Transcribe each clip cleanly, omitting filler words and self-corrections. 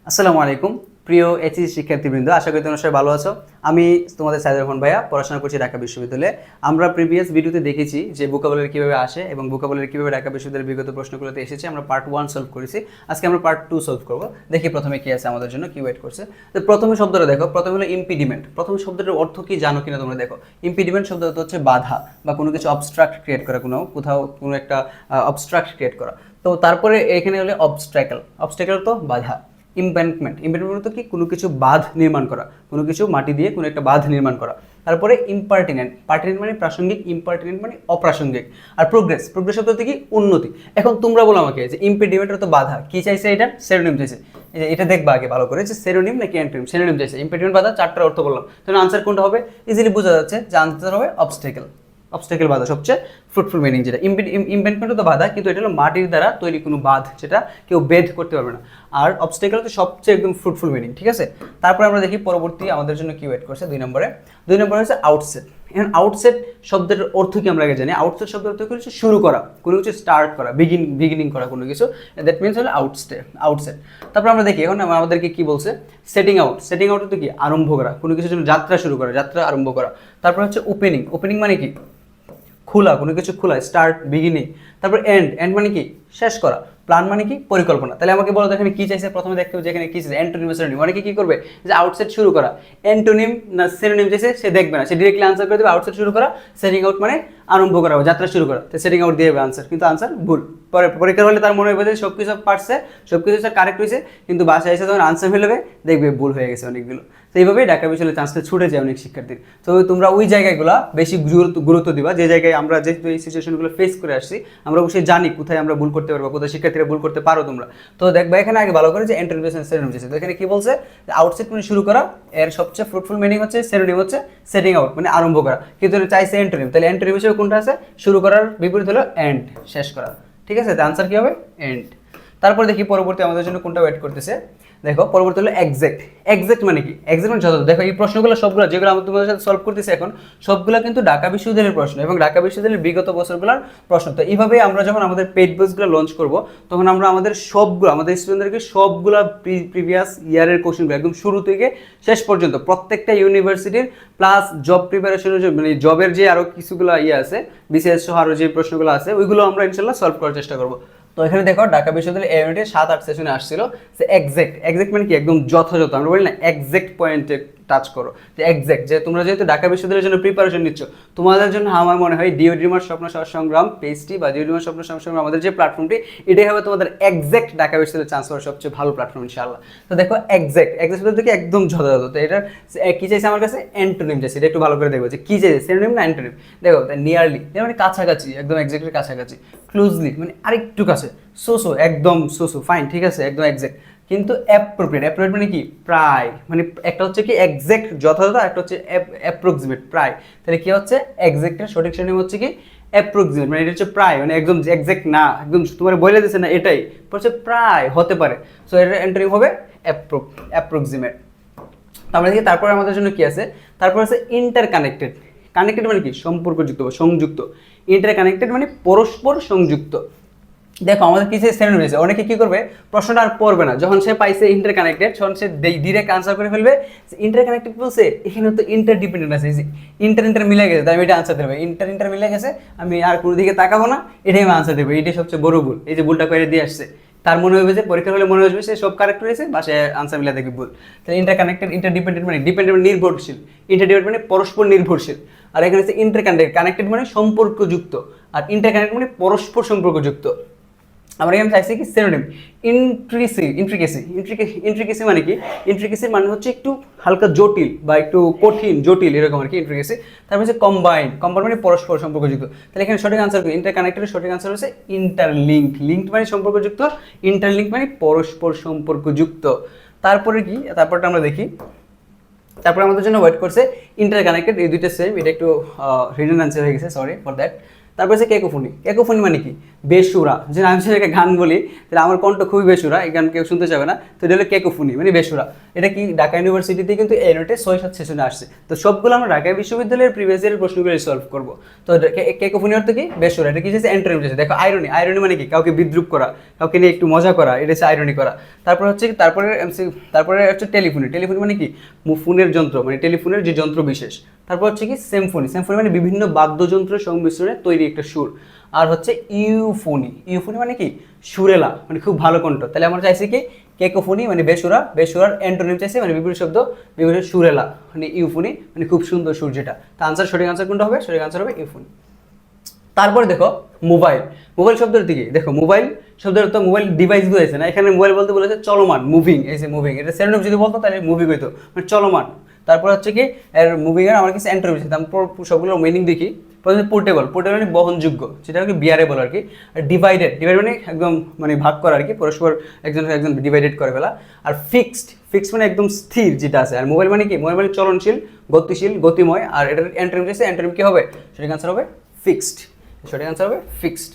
আসসালামু আলাইকুম প্রিয় এইচএসসি শিক্ষার্থীবৃন্দ, আশা করি তোমরা সবাই ভালো আছো। আমি তোমাদের সাইদুর রহমান ভাইয়া, পড়াশোনা করছি ঢাকা বিশ্ববিদ্যালয়ে। আমরা প্রিভিয়াস ভিডিওতে দেখেছি যে ভোকাবুলারি কীভাবে আসে এবং ভোকাবুলারি কীভাবে ঢাকা বিশ্ববিদ্যালয়ের বিগত প্রশ্নগুলোতে এসেছে। আমরা পার্ট 1 সলভ করেছি, আজকে আমরা পার্ট 2 সলভ করবো। দেখি প্রথমে কী আছে আমাদের জন্য, কি ওয়েট করছে। তো প্রথমে শব্দটা দেখো, প্রথমে হলো ইম্পিডিমেন্ট। প্রথম শব্দটার অর্থ কি জানো কিনা তোমরা দেখো। ইম্পিডিমেন্ট শব্দটা হচ্ছে বাধা বা কোনো কিছু অবস্ট্রাক্ট ক্রিয়েট করা, কোথাও কোনো একটা অবস্ট্রাক্ট ক্রিয়েট করা। তো তারপরে এখানে হলে অবস্ট্রাকল, অবস্ট্রাকল তো বাধা। ইম্প্যাঙ্কমেন্ট, ইম্প্যাঙ্কমেন্ট তো কি, কোনো কিছু বাঁধ নির্মাণ করা, কোনো কিছু মাটি দিয়ে কোনো একটা বাঁধ নির্মাণ করা। তারপরে ইম্পার্টিনেন্ট, পার্টিনেন্ট মানে প্রাসঙ্গিক, ইম্পার্টিনেন্ট মানে অপ্রাসঙ্গিক। আর প্রোগ্রেস, প্রোগ্রেস শব্দ হচ্ছে কি উন্নতি। এখন তোমরা বলো আমাকে যে ইম্পিডিমেন্টের তো বাধা, কি চাইছে এটা, সেরোনিম চাইছে। এটা দেখবা আগে ভালো করে যে সেরোনিম নাকি অ্যান্টোনিম। সেরোনিম চাইছে, ইম্পিডিমেন্ট বাধা, চারটার অর্থ বললাম। তাহলে আনসার কোনটা হবে, ইজিলি বোঝা যাচ্ছে যে আনসার হবে অবস্টেকেল। অবস্টেকেল বাধা সবচেয়ে ফ্রুটফুল মিনিং। যেটা ইম্পেন্টমেন্টও তো বাধা, কিন্তু এটা হলো মাটির দ্বারা তৈরি কোনো বাঁধ, যেটা কেউ বেদ করতে পারবে না। আর অবস্টেকেল তো সবচেয়ে একদম ফ্রুটফুল মিনিং, ঠিক আছে। তারপরে আমরা দেখি পরবর্তী আমাদের জন্য কি ওয়েট করছে। 2 নম্বরে হচ্ছে আউটসেট। এখন আউটসেট শব্দের অর্থ কি আমরা আগে জানি। আউটসেট শব্দের অর্থ হচ্ছে শুরু করা, কোনো কিছু স্টার্ট করা, বিগিনিং করা কোনো কিছু, দ্যাট মিনস হলো আউটসেট। তারপর আমরা দেখি এখন আমাদেরকে কি বলছে, সেটিং আউট। সেটিং আউট তো কি আরম্ভ করা, কোনো কিছুর জন্য যাত্রা শুরু করা, যাত্রা আরম্ভ করা। তারপর হচ্ছে ওপেনিং। ওপেনিং মানে কি খোলা, কোনো কিছু খোলা, স্টার্ট, বিগিনিং। তারপর এন্ড, এন্ড মানে কি শেষ করা। প্ল্যান মানে কি পরিকল্পনা। তাহলে আমাকে বলো এখানে কি চাইছে, প্রথমে দেখতে হবে যে এখানে কি চাইছে, অ্যান্টোনিম সিনোনিম। অনেকে কি করবে যে আউটসেট শুরু করা, অ্যান্টোনিম না সিনোনিম চাইছে সে দেখবে না, সে ডিরেক্টলি আনসার করে দেবে আউটসেট শুরু করা, সেটিং আউট মানে আরম্ভ করা, যাত্রা শুরু করা। তো সেটিং আউট দিয়ে দেবে আনসার, কিন্তু আনসার ভুল। পরে পরীক্ষার হলে তার মনে হবে যে সব কিছু পারছে, সব কিছু কারেক্ট হয়েছে, কিন্তু বাসায় এসে যখন আনসার ফেলবে দেখবে ভুল হয়ে গেছে অনেকগুলো। তো এইভাবেই ঢাকা বিশ্ববিদ্যালয়ের চান্সটা ছুটে যায় অনেক শিক্ষার্থীর। তো তোমরা ওই জায়গাগুলো বেশি গুরুত্ব দিবা, যে জায়গায় আমরা যেহেতু এই সিচুয়েশনগুলো ফেস করে আসছি, আমরা অবশ্যই জানি কোথায় আমরা ভুল করতে পারবো, কোথায় শিক্ষার্থীরা ভুল করতে পারো তোমরা। তো দেখবা এখানে আগে ভালো করে যে অ্যান্টোনিম সিনোনিম হচ্ছে। তো এখানে কি বলছে, আউটসেট মানে শুরু করা, এর সবচেয়ে ফ্রুটফুল মিনিং হচ্ছে সিনোনিম হচ্ছে সেটিং আউট মানে আরম্ভ করা, কিন্তু চাইছে অ্যান্টোনিম। তাহলে অ্যান্টোনিম হিসেবে কোনটা আছে, শুরু করার বিপরীত হলো এন্ড, শেষ করা। ঠিক আছে, তো আনসার কি হবে এন্ড। তারপর দেখি পরবর্তী আমাদের জন্য কোনটা ওয়েট করতেছে। দেখো পরবর্তী হলো এক্সাক্ট। এক্সাক্ট মানে কি, এক্সাক্ট মানে যথাযথ। দেখো এই প্রশ্নগুলো সবগুলো যেগুলো আমরা তোমাদের সাথে সলভ করতেছি এখন, সবগুলো কিন্তু ঢাকা বিশ্ববিদ্যালয়ের প্রশ্ন এবং ঢাকা বিশ্ববিদ্যালয়ের বিগত বছরগুলোর প্রশ্ন। তো এইভাবে আমরা যখন আমাদের পেইড বইগুলো লঞ্চ করব, তখন আমরা আমাদের স্টুডেন্টদেরকে সবগুলো প্রিভিয়াস ইয়ারের কোশ্চেনগুলো একদম শুরু থেকে শেষ পর্যন্ত প্রত্যেকটা ইউনিভার্সিটির প্লাস জব প্রিপারেশনের যে মানে জবের যে আরও কিছুগুলো আছে, বিসিএস সহ আরও যে প্রশ্নগুলো আছে, ওইগুলো আমরা ইনশাল্লাহ সলভ করার চেষ্টা করবো। তো এখানে দেখো ঢাকা বিশ্ববিদ্যালয়ের ইউনিটের 7-8 সেশনে আসছিল যে এক্সাক্ট মানে কি একদম যথাযথ। আমরা বলি না এক্সাক্ট পয়েন্টে টাচ করো, যে এক্সাক্ট, যে তোমরা যেহেতু ঢাকা বিশ্ববিদ্যালয়ের জন্য প্রিপারেশন নিচ্ছ, তোমাদের জন্য আমার মনে হয় ডিওডিমার স্বপ্ন সংগ্রাম পেজটি বা ডিওডিমার স্বপ্ন সংগ্রাম আমাদের যে প্ল্যাটফর্মটি, এটাই হবে তোমাদের এক্সাক্ট ঢাকা বিশ্ববিদ্যালয়ে চান্স পাওয়ার সবচেয়ে ভালো প্ল্যাটফর্ম ইনশাআল্লাহ। তো দেখো এক্সাক্ট থেকে একদম যথাযথ। তো এটা কি চাইছে আমার কাছে, অ্যান্টোনিম চাইছে। এটা একটু ভালো করে দেখবো যে কি চাইছে, সিনোনিম না অ্যান্টোনিম। দেখো নিয়ারলি মানে কাছাকাছি, একদম এক্সাক্টের কাছাকাছি। ক্লোজলি মানে আরেকটু কাছে। একদম ফাইন, ঠিক আছে, একদম এক্সাক্ট। কিন্তু অ্যাপ্রোপ্রিয়েট মানে কি প্রায়, মানে একটা হচ্ছে কি এক্সাক্ট যথাযথ, একটা হচ্ছে অ্যাপ্রক্সিমেট প্রায়। তাহলে কি হচ্ছে এক্সাক্টের সঠিক শ্রেণী হচ্ছে কি অ্যাপ্রক্সিমেট, মানে এটা হচ্ছে প্রায়, মানে একদম এক্সাক্ট না, একদম তোমার বলে দিচ্ছে না এটাই, হচ্ছে প্রায় হতে পারে। সো এর অ্যান্টোনিম হবে অ্যাপ্রক্সিমেট। আমরা দেখি তারপরে আমাদের জন্য কি আছে। তারপর আছে ইন্টারকানেক্টেড। কানেক্টেড মানে কি সম্পর্কযুক্ত বা সংযুক্ত। ইন্টারকানেক্টেড মানে পরস্পর সংযুক্ত। দেখো আমাদের কিছু সেন্টেন্স রয়েছে, অনেকে কি করবে প্রশ্নটা আর পড়বে না, যখন সে পাইছে ইন্টারকানেক্টেড তখন সে ডিরেক্ট আনসার করে ফেলবে। ইন্টারকানেক্টেড বলছে এখানে তো ইন্টারডিপেন্ডেন্ট আছে, ইন্টার মিলে গেছে, তাই আমি এটা আনসার দেবো। ইন্টার মিলে গেছে, আমি আর কোনো দিকে তাকাবো না, এটাই আমি আনসার দেবো। এটাই সবচেয়ে বড় ভুল, এই যে ভুলটা করে দিয়ে আসছে। তার মনে হবে যে পরীক্ষা হলে মনে হবে সে সব কারেক্ট হয়েছে বা সে আনসার মিলে দেখবে ভুল। তাহলে ইন্টারকানেক্টেড, ইন্টারডিপেন্ডেন্ট মানে ডিপেন্ডেন্ট মানে নির্ভরশীল, ইন্টারডিপেন্ডেন্ট মানে পরস্পর নির্ভরশীল। আর এখানে হচ্ছে কানেক্টেড মানে সম্পর্কযুক্ত, আর ইন্টারকানেক্টেড মানে পরস্পর সম্পর্কযুক্ত। আমরা এখানে চাইছি কি সিনোনিম, ইন্ট্রিকেসি মানে কি, ইন্ট্রিকেসি মানে হচ্ছে একটু হালকা জটিল বা একটু কঠিন, জটিল এরকম আর কি ইন্ট্রিকেসি। তারপর হচ্ছে কম্বাইন মানে পরস্পর সম্পর্কযুক্ত। তাহলে এখানে সঠিক আনসার কি, ইন্টারকানেক্টেডের সঠিক আনসার হচ্ছে লিঙ্কড মানে সম্পর্কযুক্ত, ইন্টারলিঙ্ক মানে পরস্পর সম্পর্কযুক্ত। তারপরে কি, তারপরটা আমরা দেখি। তারপরে আমাদের জন্য ওয়েট করছে ইন্টারকানেক্টেড, এই দুইটা সেম, এটা একটু রিডান্ডেন্সি হয়ে গেছে, সরি ফর দ্যাট। তারপর হচ্ছে ক্যাকোফোনি। ক্যাকোফোনি মানে কি? বেসুরা। যে আমি সেটাকে গান বলি তাহলে আমার কণ্ঠ খুবই বেসুরা, এই গান কেউ শুনতে যাবে না, তো এটা হলো ক্যাকোফোনি মানে বেসুরা। এটা কি ঢাকা ইউনিভার্সিটিতে কিন্তু এই নোটে 6-7 সেশনে আসছে। তো সবগুলো আমরা ঢাকা বিশ্ববিদ্যালয়ের প্রিভিয়াস ইয়ারের প্রশ্নগুলো সলভ করবো। তো ক্যাকোফোনি অর্থ কি? বেসুরা। এটা কি হচ্ছে অ্যান্টোনিম। দেখো আইরনি। আইরনি মানে কি? কাউকে বিদ্রুপ করা, কাউকে নিয়ে একটু মজা করা, এটা হচ্ছে আইরনি করা। তারপর হচ্ছে তারপরে হচ্ছে টেলিফোনি। টেলিফোনি মানে কি? ফোনের যন্ত্র, মানে টেলিফোনের যে যন্ত্র বিশেষ। তারপর হচ্ছে কি সিম্ফনি। সিম্ফনি মানে বিভিন্ন বাদ্যযন্ত্রের সংমিশ্রণে তৈরি একটা সুর। আর হচ্ছে ইউফোনি। ইউফোনি মানে কি? সুরেলা, মানে খুব ভালো কণ্ঠ। তাহলে আমরা চাইছি কি? ক্যাকোফোনি মানে বেসুরা, বেসুরার অ্যান্টোনিম চাইছে মানে বিপরীত শব্দ, বিপরীত সুরেলা মানে ইউফোনি মানে খুব সুন্দর সুর যেটা। তো আনসার, সঠিক আনসার কোনটা হবে? সঠিক আনসার হবে ইউফোনি। তারপরে দেখো মোবাইল। মোবাইল শব্দের দিকে দেখো, মোবাইল শব্দের অর্থ মোবাইল ডিভাইস বুঝাইছে না, এখানে মোবাইল বলতে বলেছে চলমান, মুভিং। এই যে মুভিং, এটা সিনোনিম যদি বলতো তাহলে মুভিং হইতো, মানে চলমান। তারপর হচ্ছে কি এর মুভিং এর আমার কিছু অ্যান্টোনিম আছে, আমি সবগুলোর মিনিং দেখি। প্রথমে পোর্টেবল। পোর্টেবল মানে বহনযোগ্য, যেটা আর কি বিয়ারেবল আর কি। আর ডিভাইডেড। ডিভাইড মানে একদম মানে ভাগ করা আর কি, পরস্পর একজন একজন ডিভাইডেড করে ফেলা। আর ফিক্সড। ফিক্সড মানে একদম স্থির যেটা আছে। আর মোবাইল মানে কি? মোবাইল মানে চলনশীল, গতিশীল, গতিময়। আর এটার অ্যান্টোনিম আছে, অ্যান্টোনিম কি হবে? সঠিক আনসার হবে ফিক্সড। সঠিক আনসার হবে ফিক্সড।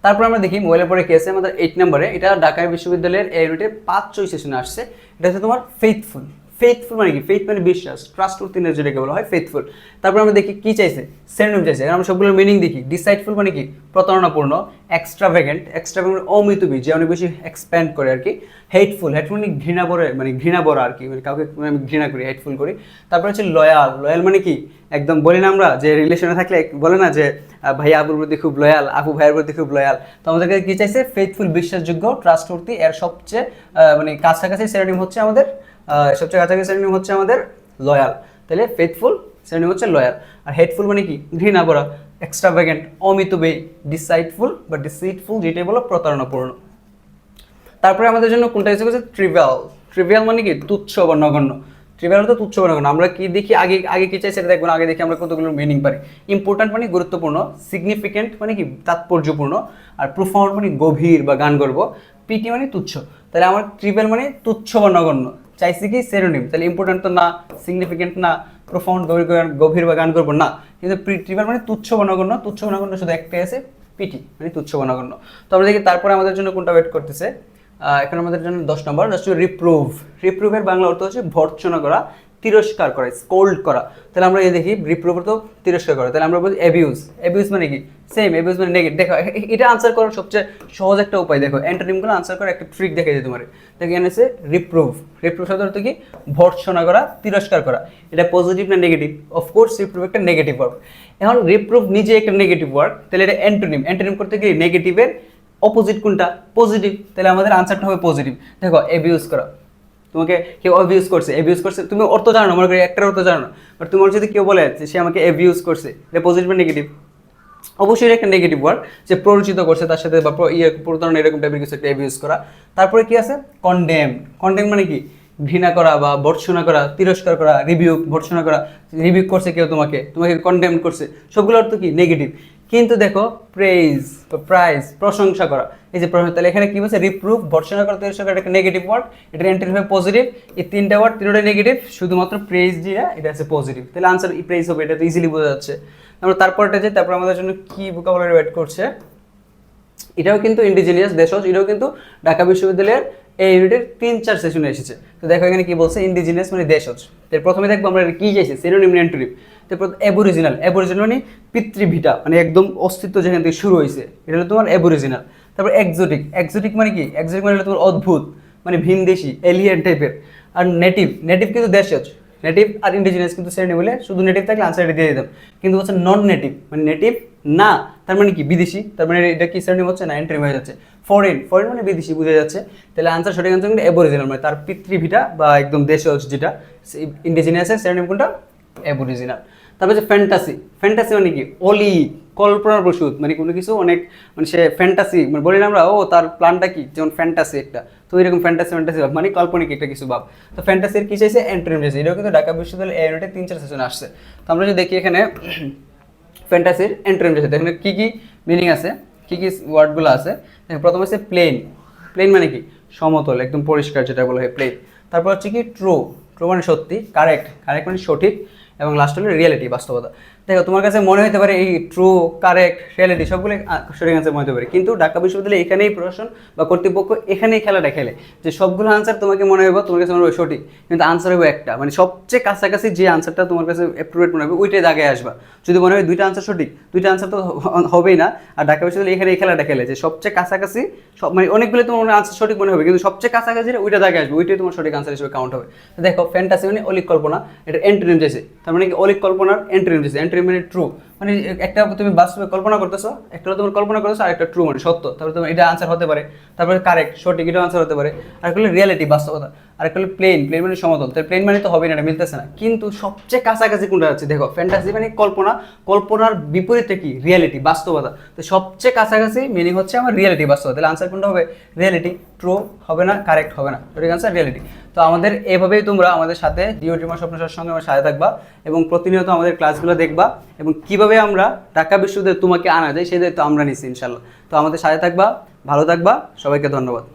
তারপর আমরা দেখি মোবাইলের পরে কি আছে আমাদের 8 নম্বরে। এটা ঢাকা বিশ্ববিদ্যালয়ের এই ইউনিটের 5 সেশনে আসছে। এটা হচ্ছে তোমার ফেথফুল। ফেথফুল মানে কি? ফেথ মানে বিশ্বাস, ট্রাস্টওয়ার্থি যেটাকে বলা হয় ফেথফুল। তারপর আমরা দেখি কি চাইছে, সিনোনিম চাইছে। এখন আমরা সবগুলোর মিনিং দেখি। ডিসাইডফুল মানে কি? প্রতারণাপূর্ণ। এক্সট্রাভ্যাগেন্ট। এক্সট্রাভ্যাগেন্ট অমিতবী, যে অনেক বেশি এক্সপ্যান্ড করে আর কি। হেটফুল। হেটফুল মানে ঘৃণা ভরে, মানে ঘৃণা ভরা আর কি, মানে কাউকে আমি ঘৃণা করি, হেটফুল করি। তারপর হচ্ছে লয়াল। লয়াল মানে কি? একদম বলি না আমরা যে রিলেশনে থাকলে বলে না যে ভাই আপুর প্রতি খুব লয়াল, আপু ভাইয়ের প্রতি খুব লয়াল। তো আমাদেরকে কি চাইছে? ফেথফুল, বিশ্বাসযোগ্য, ট্রাস্টওয়ার্থি। এর সবচেয়ে মানে কাছাকাছি সিনোনিম হচ্ছে আমাদের সবচেয়ে কাছাকাছি সিনোনিম হচ্ছে আমাদের লয়াল। তাহলে ফেথফুল সিনোনিম হচ্ছে লয়াল। আর হেটফুল মানে কি? ঘৃণা ভরা, এক্সট্রাভ্যাগেন্ট, অমিতব্যয়ী, ডিসাইডফুল বা ডিসিটফুল যেটাই বলো প্রতারণাপূর্ণ। তারপরে আমাদের জন্য কোনটা এসে গেছে? ট্রিভিয়াল। ট্রিভিয়াল মানে কি? তুচ্ছ বা নগণ্য। ট্রিভিয়াল তো তুচ্ছ বা নগণ্য। আমরা কি দেখি আগে আগে কি চাই সেটা দেখবো না, আগে দেখি আমরা কতগুলো মিনিং পারি। ইম্পর্ট্যান্ট মানে গুরুত্বপূর্ণ। সিগনিফিকেন্ট মানে কি? তাৎপর্যপূর্ণ। আর প্রোফাউন্ড মানে গভীর বা গান গর্ব। পিটি মানে তুচ্ছ। তাহলে আমার ট্রিভিয়াল মানে তুচ্ছ বা নগণ্য। চাইছি কি? সিনোনিম। তাহলে ইম্পর্ট্যান্ট তো না, সিগনিফিকেন্ট না, প্রোফাউন্ড গভীর বা গান গর্ব না। কিন্তু ট্রিভিয়াল মানে তুচ্ছ বা নগণ্য। তুচ্ছ বা নগণ্য শুধু একটাই আছে, পিটি মানে তুচ্ছ বা নগণ্য। তো আমরা দেখি তারপরে আমাদের জন্য কোনটা ওয়েট করতেছে। এখন আমাদের জন্য 10 নম্বর। রিপ্রুভ। রিপ্রুভের বাংলা অর্থ হচ্ছে ভর্ৎসনা করা, তিরস্কার করা, স্কোল্ড করা। তাহলে আমরা এই দেখি রিপ্রুভ তো তিরস্কার করা। তাহলে আমরা বলছি অ্যাবিউজ। অ্যাবিউজ মানে কি? সেম। অ্যাবিউজ মানে নেগেটিভ। দেখো এটা আনসার করার সবচেয়ে সহজ একটা উপায়। দেখো অ্যান্টোনিমগুলো আনসার করার একটা ট্রিক দেখে দিই তোমার। দেখো এখানে আছে রিপ্রুভ। রিপ্রুভ শব্দের অর্থ কি? ভর্ৎসনা করা, তিরস্কার করা। এটা পজিটিভ না নেগেটিভ? অফকোর্স রিপ্রুভ একটা নেগেটিভ ওয়ার্ড। এখন রিপ্রুভ নিজে একটা নেগেটিভ ওয়ার্ড, তাহলে এটা অ্যান্টোনিম। অ্যান্টোনিম করতে গিয়ে নেগেটিভের অপোজিট কোনটা? পজিটিভ। তাহলে আমাদের আনসারটা হবে পজিটিভ। দেখো অ্যাবিউজ করা, তোমাকে কেউ অ্যাবিউজ করছে, অ্যাবিউজ করছে, তুমি অর্থ জানো না, মনে করি একটার অর্থ জানো না, বাট তোমার যদি কেউ বলে যে সে আমাকে অ্যাবিউজ করছে, এটা পজিটিভ না নেগেটিভ? অবশ্যই একটা নেগেটিভ ওয়ার্ড, যে প্ররোচিত করছে তার সাথে বা প্রতারণা এরকম টাইপের কিছু একটা অ্যাবিউজ করা। তারপরে কি আছে? কন্ডেম। কন্ডেম মানে কি? ঘৃণা করা বা ভর্ৎসনা করা, তিরস্কার করা, রিভিউ, ভর্ৎসনা করা। রিভিউ করছে কেউ তোমাকে, তোমাকে কন্ডেম করছে, সবগুলো অর্থ কি? নেগেটিভ। কিন্তু দেখো প্রেইজ বা প্রাইজ, প্রশংসা করা, এই যে প্রশংসা। তাহলে এখানে কি বলছে? রিপ্রুভ, ভর্ৎসনা করা, তিরস্কার করা, একটা নেগেটিভ ওয়ার্ড, এটা অ্যান্টোনিম হবে পজিটিভ। এই তিনটা ওয়ার্ড তিনটাই নেগেটিভ, শুধুমাত্র প্রেইজ দিয়ে এটা আছে পজিটিভ। তাহলে আনসার প্রেইজ হবে, এটা তো ইজিলি বোঝা যাচ্ছে। আমরা তারপরটা যাই। তারপর আমাদের জন্য কি ভোকাবুলারি ওয়েট করছে? এটাও কিন্তু ইন্ডিজিনিয়াস, দেশজ। এটাও কিন্তু ঢাকা বিশ্ববিদ্যালয়ের এই ইউনিটের 3-4 সেশনে এসেছে। তো দেখো এখানে কি বলছে? ইন্ডিজিনিয়াস মানে দেশজ। এর প্রথমে দেখবো আমরা কি চাইছি, সিনোনিম অ্যান্টোনিম। তারপর অ্যাবরিজিনাল। অ্যাবরিজিনাল মানে পিতৃভিটা, মানে একদম অস্তিত্ব যেখান থেকে শুরু হয়েছে, এটা হলো তোমার অ্যাবরিজিনাল। তারপর এক্সোটিক। এক্সোটিক মানে কি? এক্সোটিক মানে হলো তোমার অদ্ভুত, মানে ভিনদেশি, এলিয়েন টাইপের। আর নেটিভ। নেটিভ কিন্তু দেশজ। নেটিভ আর ইন্ডিজিনিয়াস কিন্তু সিনোনিম বলে, শুধু নেটিভ থাকলে আনসারটা দিয়ে দিতাম। কিন্তু হচ্ছে নন নেটিভ, মানে নেটিভ না, তার মানে কি? বিদেশি। তার মানে এটা কি সিনোনিম হচ্ছে না? অ্যান্টোনিম হয়ে যাচ্ছে। ফরেন। ফরেন মানে বিদেশি বোঝা যাচ্ছে। তাহলে আনসার, সঠিক আনসার কিন্তু অ্যাবরিজিনাল, মানে তার পিতৃভিটা বা একদম দেশজ যেটা। ইন্ডিজিনিয়াসের সিনোনিম কোনটা? অ্যাবরিজিনাল। তারপর যে ফ্যান্টাসি। ফ্যান্টাসি মানে কি? অলি, কল্পনার প্রসূত, মানে কোনো কিছু অনেক, মানে সে ফ্যান্টাসি, মানে বলি না আমরা ও তার প্ল্যানটা কি, যেমন ফ্যান্টাসি একটা, তো এরকম ফ্যান্টাসি ভাব মানে কাল্পনিক একটা কিছু ভাব। তো ফ্যান্টাসির কি চাইছে? অ্যান্টোনিম চাইছে। এটাও কিন্তু ঢাকা বিশ্ববিদ্যালয়ের এই ইউনিটে 3-4 সেশনে আসছে। তো আমরা যদি দেখি এখানে ফ্যান্টাসির অ্যান্টোনিম চাইছে, এখানে কি কি মিনিং আছে, কি কি ওয়ার্ডগুলো আছে। প্রথম হচ্ছে প্লেন। প্লেন মানে কি? সমতল, একদম পরিষ্কার, যেটা বলা হয় প্লেন। তারপর হচ্ছে কি? ট্রু। ট্রু মানে সত্যি, কারেক্ট কারেক্ট মানে সঠিক, এবং লাস্ট হলো রিয়েলিটি বাস্তবতা। দেখো তোমার কাছে মনে হতে পারে এই ট্রু, কারেক্ট, রিয়েলিটি সবগুলো সঠিক আনসার মনে হতে পারে, কিন্তু ঢাকা বিশ্ববিদ্যালয়ে এখানেই প্রশাসন বা কর্তৃপক্ষ এখানেই খেলাটা খেলে যে সবগুলো আনসার তোমাকে মনে হবে, তোমার কাছে মনে হবে সঠিক, কিন্তু আনসার হবে একটা, মানে সবচেয়ে কাছাকাছি যে আনসারটা তোমার কাছে অ্যাপ্রুভেট মনে হবে ওইটাই দাগে আসবা। যদি মনে হয় দুইটা আনসার সঠিক, দুইটা আনসার তো হবেই না। আর ঢাকা বিশ্ববিদ্যালয়ে এখানে এই খেলাটা খেলে যে সবচেয়ে কাছাকাছি সব, মানে অনেকগুলো তোমার আনসার সঠিক মনে হবে, কিন্তু সবচেয়ে কাছাকাছি ওইটা দাগে আসবে, ওইটাই তোমার সঠিক আনসার হিসেবে কাউন্ট হবে। তো দেখো ফ্যান্টাসি মানে অলিক কল্পনা, এটা এন্ট্রিম যেছে, তার মানে কি অলিক কল্পনার এন্ট্রিম যেছে, এন্ট্রিম মানে ট্রু, মানে একটা তুমি বাস্তবে কল্পনা করতেছো, একটা তোমার কল্পনা করতেছো, আর একটা ট্রু মানে সত্য, তারপরে তোমার এটা আনসার হতে পারে, তারপরে কারেক্ট সঠিক এটা আনসার হতে পারে, আর একটা রিয়েলিটি বাস্তবতা, আর একটা প্লেন, প্লেন মানে সমতল, তাই প্লেন মানে তো হবে না, এটা মিলতেছে না। কিন্তু সবচেয়ে কাছাকাছি কোনটা আছে দেখো, ফ্যান্টাসি মানে কল্পনা, কল্পনার বিপরীতে কি রিয়েলিটি বাস্তবতা, তো সবচেয়ে কাছাকাছি মিনিং হচ্ছে আমার রিয়েলিটি বাস্তবতা, তাহলে আনসার কোনটা হবে রিয়েলিটি, ট্রু হবে না, কারেক্ট হবে না, সঠিক আনসার রিয়েলিটি। তো আমাদের এভাবেই তোমরা আমাদের সাথে ডিও ড্রিমার স্বপ্নসার সঙ্গে আমার সাথে থাকবা এবং প্রতিনিয়ত আমাদের ক্লাসগুলো দেখবা, এবং কিভাবে আমরা ঢাকা বিশ্ববিদ্যালয়ে তোমাকে আনা যায় সেই দায়িত্ব আমরা নিচ্ছি ইনশাল্লাহ। তো আমাদের সাথে থাকবা, ভালো থাকবা, সবাইকে ধন্যবাদ।